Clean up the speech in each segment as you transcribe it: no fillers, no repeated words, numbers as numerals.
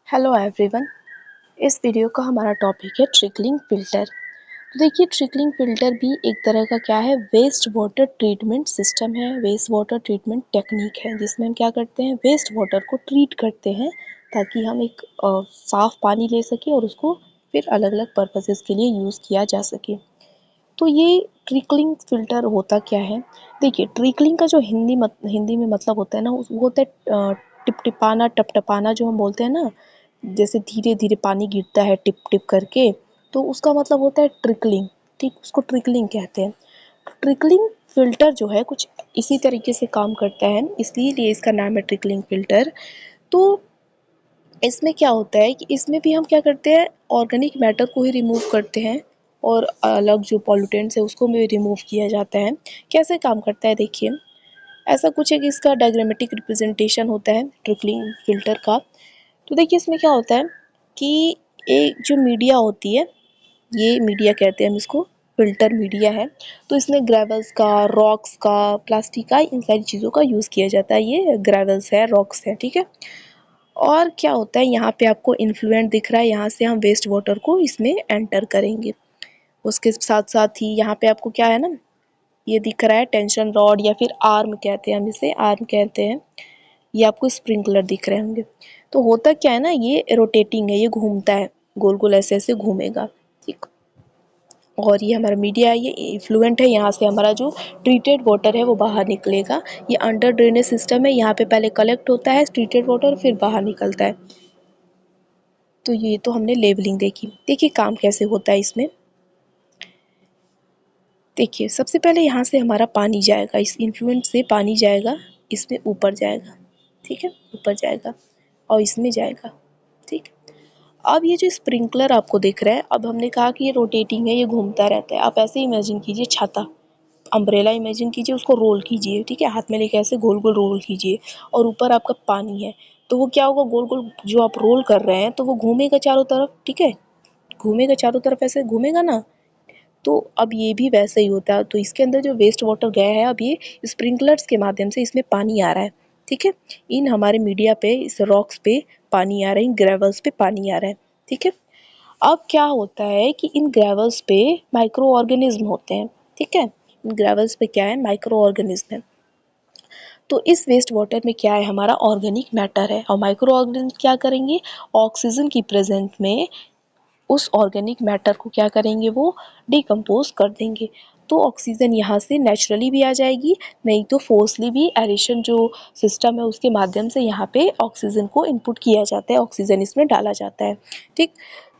Hello everyone. इस video का हमारा टॉपिक है ट्रिकलिंग फिल्टर। तो देखिए, ट्रिकलिंग फिल्टर भी एक तरह का क्या है, वेस्ट वाटर ट्रीटमेंट सिस्टम है, वेस्ट वाटर ट्रीटमेंट टेक्निक है, जिसमें हम क्या करते हैं, वेस्ट वाटर को ट्रीट करते हैं ताकि हम एक साफ पानी ले सकें और उसको फिर अलग अलग पर्पसेस के लिए यूज़ किया जा सके। तो ये ट्रिकलिंग फिल्टर होता क्या है? देखिए, ट्रिकलिंग का जो हिंदी में मतलब होता है ना, वो होता है टिपटिपाना, टपटपाना, जो हम बोलते हैं ना, जैसे धीरे धीरे पानी गिरता है टिप टिप करके, तो उसका मतलब होता है ट्रिकलिंग। ठीक, उसको ट्रिकलिंग कहते हैं। ट्रिकलिंग फिल्टर जो है कुछ इसी तरीके से काम करता है, इसलिए इसका नाम है ट्रिकलिंग फिल्टर। तो इसमें क्या होता है कि इसमें भी हम क्या करते हैं, ऑर्गेनिक मैटर को ही रिमूव करते हैं और अलग जो पॉल्यूटेंट्स है उसको भी रिमूव किया जाता है। कैसे काम करता है देखिए, ऐसा कुछ है कि इसका डायग्रामेटिक रिप्रेजेंटेशन होता है ट्रिकलिंग फिल्टर का। तो देखिए, इसमें क्या होता है कि एक जो मीडिया होती है, ये मीडिया कहते हैं हम इसको, फिल्टर मीडिया है। तो इसमें ग्रेवल्स का, रॉक्स का, प्लास्टिक का, इन सारी चीज़ों का यूज़ किया जाता है। ये ग्रेवल्स है, रॉक्स है, ठीक है। और क्या होता है, यहाँ पे आपको इन्फ्लुएंट दिख रहा है, यहाँ से हम वेस्ट वाटर को इसमें एंटर करेंगे। उसके साथ साथ ही यहाँ पे आपको क्या है ना, ये दिख रहा है टेंशन रॉड, या फिर आर्म कहते हैं, हम इसे आर्म कहते हैं। ये आपको स्प्रिंकलर दिख रहे होंगे। तो होता क्या है ना, ये रोटेटिंग है, ये घूमता है, गोल गोल ऐसे ऐसे घूमेगा, ठीक। और ये हमारा मीडिया है, ये इफ्लुएंट है, यहाँ से हमारा जो ट्रीटेड वाटर है वो बाहर निकलेगा। ये अंडर ड्रेनेज सिस्टम है, यहाँ पे पहले कलेक्ट होता है ट्रीटेड वाटर, फिर बाहर निकलता है। तो ये तो हमने लेवलिंग देखी। देखिए काम कैसे होता है इसमें। देखिए, सबसे पहले यहाँ से हमारा पानी जाएगा, इस इन्फ्लुएंट से पानी जाएगा, इसमें ऊपर जाएगा, ठीक है, ऊपर जाएगा और इसमें जाएगा, ठीक। अब ये जो स्प्रिंकलर आपको दिख रहा है, अब हमने कहा कि ये रोटेटिंग है, ये घूमता रहता है। आप ऐसे इमेजिन कीजिए, छाता, अम्ब्रेला इमेजिन कीजिए, उसको रोल कीजिए, ठीक है, हाथ में लेके ऐसे गोल गोल रोल कीजिए, और ऊपर आपका पानी है। तो वो क्या होगा, गोल गोल जो आप रोल कर रहे हैं, तो वो घूमेगा चारों तरफ, ठीक है, घूमेगा चारों तरफ, ऐसे घूमेगा ना। तो अब ये भी वैसे ही होता है। तो इसके अंदर जो वेस्ट वाटर गया है, अब ये स्प्रिंकलर्स के माध्यम से इसमें पानी आ रहा है, ठीक है। इन हमारे मीडिया पे, इस रॉक्स पे पानी आ रहा है, इन ग्रेवल्स पे पानी आ रहा है, ठीक है। अब क्या होता है कि इन ग्रेवल्स पे माइक्रो ऑर्गेनिज्म होते हैं, ठीक है। इन ग्रेवल्स पे क्या है, माइक्रो ऑर्गेनिज्म है। तो इस वेस्ट वाटर में क्या है, हमारा ऑर्गेनिक मैटर है, और माइक्रो ऑर्गेनिज्म क्या करेंगे, ऑक्सीजन की प्रेजेंट में उस ऑर्गेनिक मैटर को क्या करेंगे, वो डिकम्पोज कर देंगे। तो ऑक्सीजन यहाँ से नेचुरली भी आ जाएगी, नहीं तो फोर्सली भी एरेशन जो सिस्टम है उसके माध्यम से यहाँ पे ऑक्सीजन को इनपुट किया जाता है, ऑक्सीजन इसमें डाला जाता है, ठीक।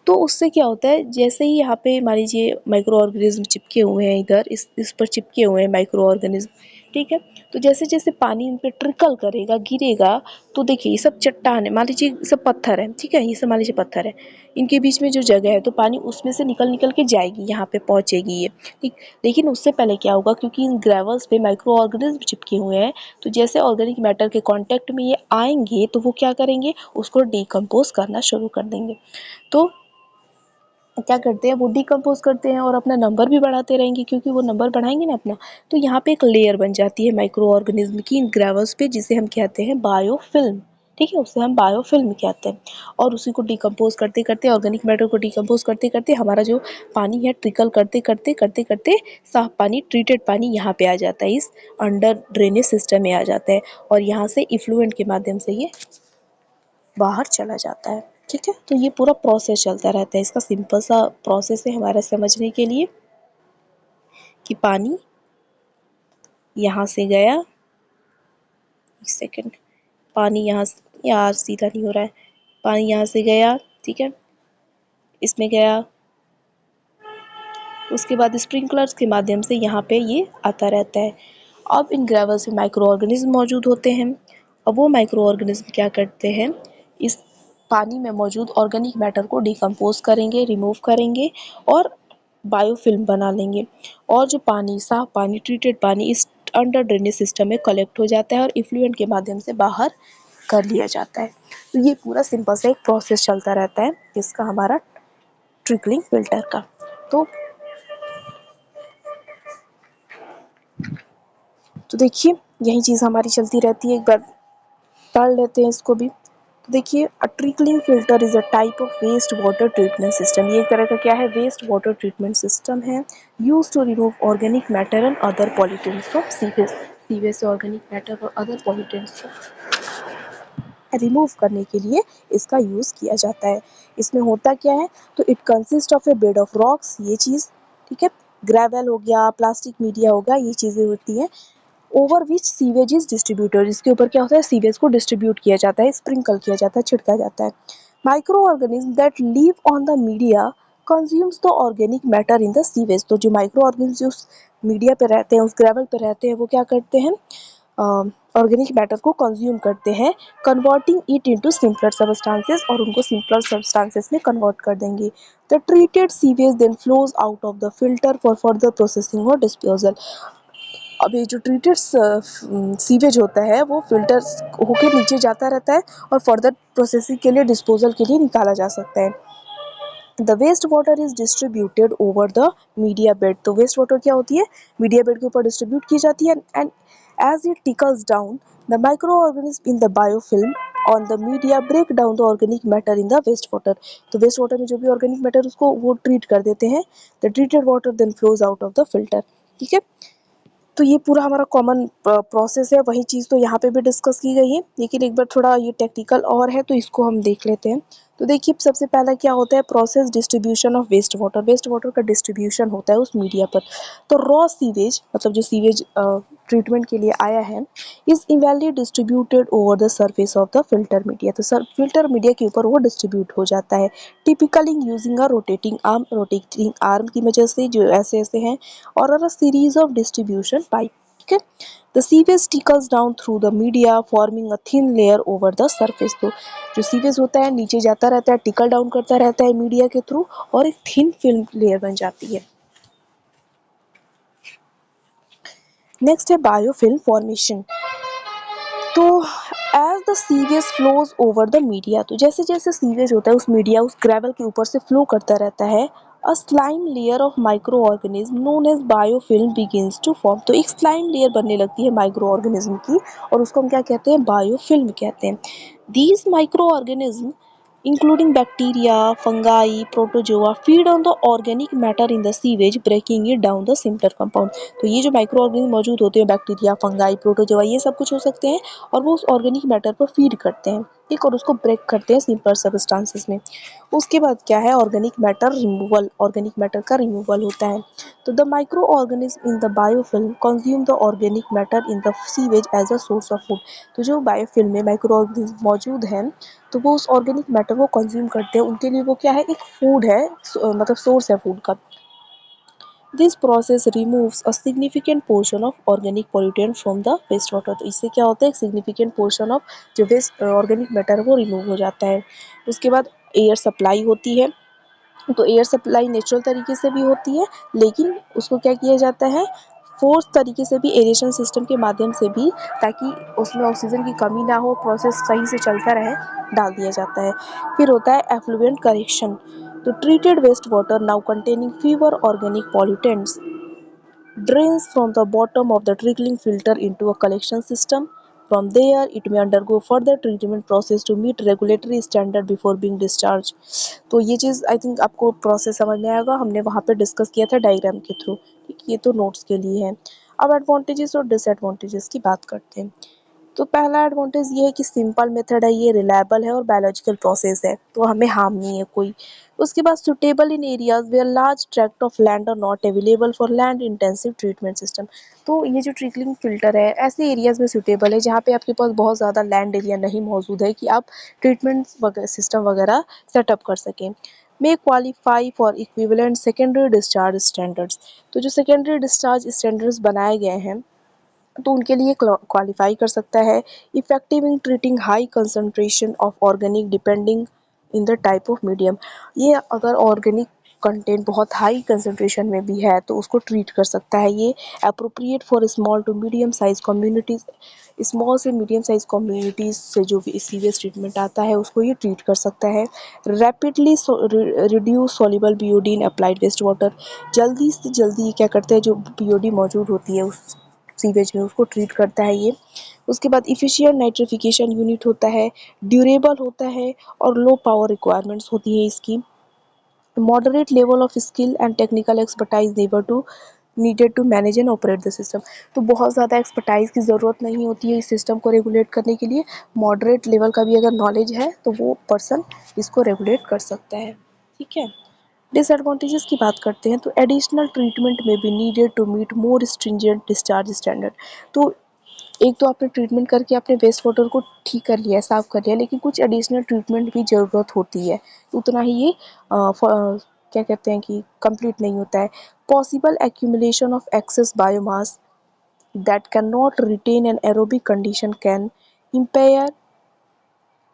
तो उससे क्या होता है, जैसे ही यहाँ पे मान लीजिए माइक्रो ऑर्गेनिज्म चिपके हुए हैं, इधर इस पर चिपके हुए हैं माइक्रो ऑर्गेनिज्म, ठीक है। तो जैसे जैसे पानी इन पे ट्रिकल करेगा, गिरेगा, तो देखिए ये सब चट्टान है, मान लीजिए सब पत्थर है, ठीक है, ये सब मान लीजिए पत्थर है, इनके बीच में जो जगह है, तो पानी उसमें से निकल निकल के जाएगी, यहाँ पे पहुँचेगी ये, ठीक। लेकिन उससे पहले क्या होगा, क्योंकि इन ग्रेवल्स पे माइक्रो ऑर्गेनिज्म चिपके हुए हैं, तो जैसे ऑर्गेनिक मैटर के कांटेक्ट में ये आएंगे, तो वो क्या करेंगे, उसको डिकम्पोज करना शुरू कर देंगे। तो क्या करते हैं, वो डिकम्पोज करते हैं और अपना नंबर भी बढ़ाते रहेंगे, क्योंकि वो नंबर बढ़ाएंगे ना अपना, तो यहाँ पे एक लेयर बन जाती है माइक्रो ऑर्गेनिज्म की इन ग्रेवल्स पे, जिसे हम कहते हैं बायोफिल्म, ठीक है, उसे हम बायोफिल्म कहते हैं। और उसी को डिकम्पोज करते करते, ऑर्गेनिक मैटर को डिकम्पोज करते करते, हमारा जो पानी है ट्रिकल करते करते करते करते साफ पानी, ट्रीटेड पानी यहाँ पे आ जाता है, इस अंडर ड्रेनेज सिस्टम में आ जाता है, और यहाँ से इफ्लुएंट के माध्यम से ये बाहर चला जाता है, ठीक है। तो ये पूरा प्रोसेस चलता रहता है, इसका सिंपल सा प्रोसेस है हमारा समझने के लिए, कि पानी यहाँ से गया, एक सेकेंड, पानी यहाँ से, यार सीधा नहीं हो रहा है, पानी यहाँ से गया, ठीक है, इसमें गया, उसके बाद स्प्रिंकलर्स के माध्यम से यहाँ पे ये आता रहता है। अब इन ग्रेवल्स में माइक्रो ऑर्गेनिज्म मौजूद होते हैं, और वो माइक्रो ऑर्गेनिज्म क्या करते हैं, इस पानी में मौजूद ऑर्गेनिक मैटर को डिकम्पोज करेंगे, रिमूव करेंगे, और बायोफिल्म बना लेंगे। और जो पानी, साफ पानी, ट्रीटेड पानी इस अंडर ड्रेनेज सिस्टम में कलेक्ट हो जाता है और इफ्लुएंट के माध्यम से बाहर कर लिया जाता है। तो ये पूरा सिंपल सा एक प्रोसेस चलता रहता है इसका, हमारा ट्रिकलिंग फिल्टर का। तो देखिए, यही चीज़ हमारी चलती रहती है, एक बार पढ़ लेते हैं इसको भी। तो देखिए, a trickling filter is a type of waste water treatment system. ये एक तरह का क्या है, वेस्ट वाटर ट्रीटमेंट सिस्टम है, used to remove organic matter and other pollutants from sewage. Sewage से ऑर्गेनिक मैटर और अदर पॉल्यूटेंट्स रिमूव करने के लिए इसका यूज़ किया जाता है। इसमें होता क्या है, तो it consist of A bed of rocks, ये चीज़ ठीक है, ग्रेवल हो गया, प्लास्टिक मीडिया हो गया, ये चीज़ें होती हैं। Over which sewage is distributed, इसके ऊपर क्या होता है, सीवेज को डिस्ट्रीब्यूट किया जाता है, स्प्रिंकल किया जाता है, छिड़का जाता है। Micro organism that live on the media consumes the organic matter in the sewage. तो जो माइक्रो ऑर्गेनिज्म जो उस मीडिया पे रहते हैं, उस ग्रेवल पे रहते हैं, वो क्या करते हैं, ऑर्गेनिक मैटर को कंज्यूम करते हैं, converting it into simpler substances, और उनको सिंपलर सबस्टांसेस में कन्वर्ट कर देंगे। The treated sewage then flows out of the filter for further processing और डिस्पोजल। अब ये जो ट्रीटेड सीवेज होता है वो फिल्टर होके नीचे जाता रहता है और फर्दर प्रोसेसिंग के लिए, डिस्पोजल के लिए निकाला जा सकता है। The waste water is distributed over the media bed. तो वेस्ट वाटर क्या होती है, मीडिया बेड के ऊपर डिस्ट्रीब्यूट की जाती है, and as it trickles down the micro organism in the biofilm on the media break down the organic matter in the waste water. तो वेस्ट वाटर में जो भी ऑर्गेनिक मैटर उसको वो ट्रीट कर देते हैं। The treated water then flows out of the filter. ठीक है, तो ये पूरा हमारा कॉमन प्रोसेस है, वही चीज़ तो यहाँ पे भी डिस्कस की गई है, लेकिन एक बार थोड़ा ये टेक्निकल और है, तो इसको हम देख लेते हैं। तो देखिए, सबसे पहला क्या होता है, process distribution of waste water. Waste water का डिस्ट्रीब्यूशन होता है उस मीडिया पर। तो रॉ सीवेज, मतलब जो सीवेज ट्रीटमेंट के लिए आया है, is evenly distributed over the surface of the filter media. तो सर फिल्टर मीडिया के ऊपर वो डिस्ट्रीब्यूट हो जाता है, typically using a rotating arm की वजह से, जो ऐसे ऐसे हैं, और a series of distribution pipe. ठीक है, the sewage trickles down through the media forming a thin layer over the surface। तो जो सीवेज होता है नीचे जाता रहता है, टिकल डाउन करता रहता है मीडिया के थ्रू, और एक थिन फिल्म लेयर बन जाती है। नेक्स्ट है बायोफिल्म फॉर्मेशन। तो as the sewage flows over the media, तो जैसे जैसे सीवेज होता है उस मीडिया, उस ग्रेवल के ऊपर से फ्लो करता रहता है, a slime layer of micro organism known as biofilm begins to form. तो एक स्लाइम लेयर बनने लगती है माइक्रो ऑर्गेनिज्म की, और उसको हम क्या कहते हैं, बायोफिल्म कहते हैं। These micro organism including bacteria, fungi, protozoa, feed on the organic matter in the sewage, breaking it down the simpler compound। तो ये जो माइक्रो ऑर्गेनिज्म मौजूद होते हैं, बैक्टीरिया, फंगाई, प्रोटोजोआ, ये सब कुछ हो सकते हैं, और वो उस ऑर्गेनिक मैटर को फीड करते हैं, ठीक, और उसको ब्रेक करते हैं सिंपल सबस्टांसेस में। उसके बाद क्या है, organic matter removal, organic matter का रिमूवल होता है। तो the micro organism in the biofilm consume the organic matter in the sewage as a source of food. तो जो बायोफिल्म में माइक्रो ऑर्गेनिज्म मौजूद हैं, तो वो उस ऑर्गेनिक मैटर को कंज्यूम करते हैं, उनके लिए वो क्या है, एक फूड है, मतलब सोर्स है फूड का। This process removes a significant portion of organic pollutant from the waste water. तो इससे क्या होता है, एक सिग्निफिकेंट पोर्शन ऑफ जो वेस्ट ऑर्गेनिक मैटर है वो रिमूव हो जाता है। उसके बाद एयर सप्लाई होती है। तो एयर सप्लाई नेचुरल तरीके से भी होती है, लेकिन उसको क्या किया जाता है, फोर्स तरीके से भी, एरेशन सिस्टम के माध्यम से भी, ताकि उसमें ऑक्सीजन की कमी ना हो, प्रोसेस सही से चलता रहे, डाल दिया जाता है। फिर होता है एफ्लुएंट करेक्शन। तो treated waste water now containing fewer organic pollutants drains from the bottom of the trickling filter into a collection system. From there, it may undergo further treatment process to meet regulatory standard before being discharged. तो ये चीज़ I think आपको process समझ में आएगा, हमने वहाँ पे discuss किया था डायग्राम के थ्रू। ठीक, ये तो नोट्स के लिए है। अब एडवांटेजेस और डिसएडवांटेजेस की बात करते हैं। तो पहला एडवांटेज ये है कि सिंपल मेथड है, ये रिलायबल है और बायोलॉजिकल प्रोसेस है, तो हमें हार्म नहीं है कोई। उसके बाद suitable in areas where large tract of land are not available for land intensive treatment system. तो ये जो ट्रिकलिंग फिल्टर है ऐसे एरियाज में सुटेबल है जहाँ पे आपके पास बहुत ज़्यादा लैंड एरिया नहीं मौजूद है कि आप ट्रीटमेंट सिस्टम वगैरह सेटअप कर सकें। May qualify for equivalent secondary discharge standards. तो जो सेकेंडरी डिस्चार्ज स्टैंडर्ड्स बनाए गए हैं, तो उनके लिए क्वालिफाई कर सकता है। Effective in treating high concentration of organic depending in the type of medium. ये अगर ऑर्गेनिक कंटेंट बहुत हाई कंसंट्रेशन में भी है तो उसको ट्रीट कर सकता है ये। Appropriate for small to medium size communities, small से मीडियम साइज कम्युनिटीज़ से जो भी सीवियस ट्रीटमेंट आता है उसको ये ट्रीट कर सकता है। Rapidly reduce soluble BOD in applied waste water. जल्दी से जल्दी क्या करते हैं, जो बीओडी मौजूद होती है उस सीवेज में, उसको ट्रीट करता है ये। उसके बाद इफिशिएंट नाइट्रिफिकेशन यूनिट होता है, ड्यूरेबल होता है और लो पावर रिक्वायरमेंट्स होती है इसकी। Moderate level of skill and technical expertise needed to manage and operate the system. तो बहुत ज़्यादा एक्सपर्टाइज की ज़रूरत नहीं होती है इस सिस्टम को रेगुलेट करने के लिए। मॉडरेट लेवल का भी अगर नॉलेज है तो वो पर्सन इसको रेगुलेट कर सकता है। ठीक है। डिसएडवांटेजेस की बात करते हैं तो additional treatment may be needed to meet more stringent discharge standard. तो एक तो आपने ट्रीटमेंट करके आपने वेस्ट वाटर को ठीक कर लिया है, साफ़ कर लिया, लेकिन कुछ एडिशनल ट्रीटमेंट की ज़रूरत होती है, उतना ही ये क्या कहते हैं कि कंप्लीट नहीं होता है। Possible accumulation of excess biomass that can not retain an aerobic condition can impair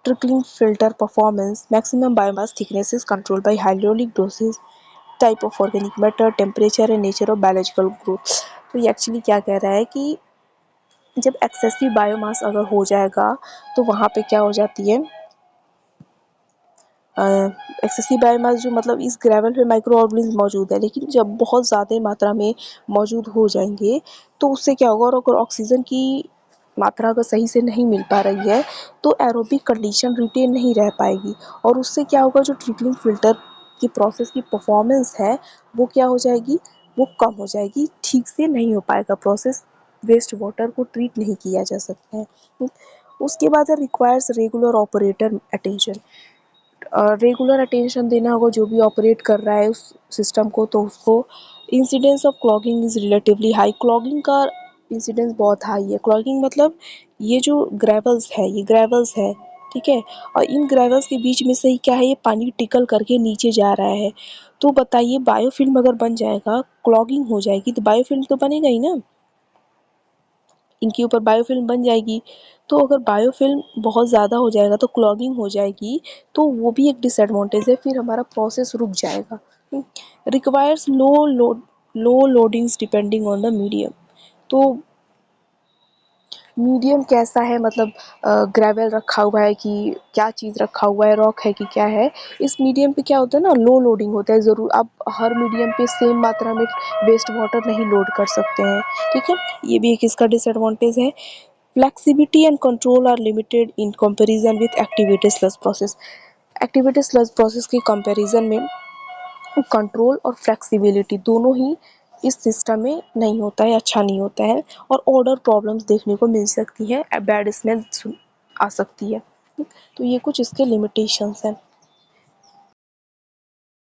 trickling filter performance. Maximum biomass thickness is controlled by hydraulic doses, type of organic matter, temperature and nature of biological growth. तो ये actually क्या कह रहा है कि जब excessive biomass अगर हो जाएगा तो वहाँ पे क्या हो जाती है, एक्सेसिव बायोमास जो मतलब इस ग्रेवल पे माइक्रो ऑर्गेनिज्म मौजूद है, लेकिन जब बहुत ज़्यादा मात्रा में मौजूद हो जाएंगे तो उससे क्या होगा, और अगर ऑक्सीजन की मात्रा अगर सही से नहीं मिल पा रही है तो एरोबिक कंडीशन रिटेन नहीं रह पाएगी, और उससे क्या होगा, जो ट्रिकलिंग फिल्टर की प्रोसेस की परफॉर्मेंस है वो क्या हो जाएगी, वो कम हो जाएगी, ठीक से नहीं हो पाएगा प्रोसेस, वेस्ट वाटर को ट्रीट नहीं किया जा सकता है। उसके बाद है requires regular operator attention. Regular attention देना होगा जो भी ऑपरेट कर रहा है उस सिस्टम को, तो उसको incidence of clogging is relatively high. Clogging का इंसिडेंस बहुत हाई है। क्लॉगिंग मतलब ये जो ग्रेवल्स है, ये ग्रेवल्स है, ठीक है, और इन ग्रेवल्स के बीच में से ही क्या है, ये पानी टिकल करके नीचे जा रहा है। तो बताइए बायोफिल्म अगर बन जाएगा, क्लॉगिंग हो जाएगी तो बायोफिल्म तो बनेगा ही ना, इनके ऊपर बायोफिल्म बन जाएगी। तो अगर बायोफिल्म बहुत ज़्यादा हो जाएगा तो क्लॉगिंग हो जाएगी, तो वो भी एक डिसएडवांटेज है, फिर हमारा प्रोसेस रुक जाएगा। Requires low loadings depending on the medium. तो मीडियम कैसा है, मतलब ग्रेवल रखा हुआ है कि क्या चीज़ रखा हुआ है, रॉक है कि क्या है, इस मीडियम पे क्या होता है ना, लो लोडिंग होता है। ज़रूर आप हर मीडियम पे सेम मात्रा में वेस्ट वाटर नहीं लोड कर सकते हैं, ठीक है, ये भी एक इसका डिसएडवांटेज है। Flexibility and control are limited in comparison with activated sludge process. Activated sludge process के कंपैरिजन में कंट्रोल और फ्लेक्सिबिलिटी दोनों ही इस सिस्टम में नहीं होता है, अच्छा नहीं होता है, और ऑर्डर प्रॉब्लम्स देखने को मिल सकती है, बैड स्मेल आ सकती है। तो ये कुछ इसके लिमिटेशंस हैं।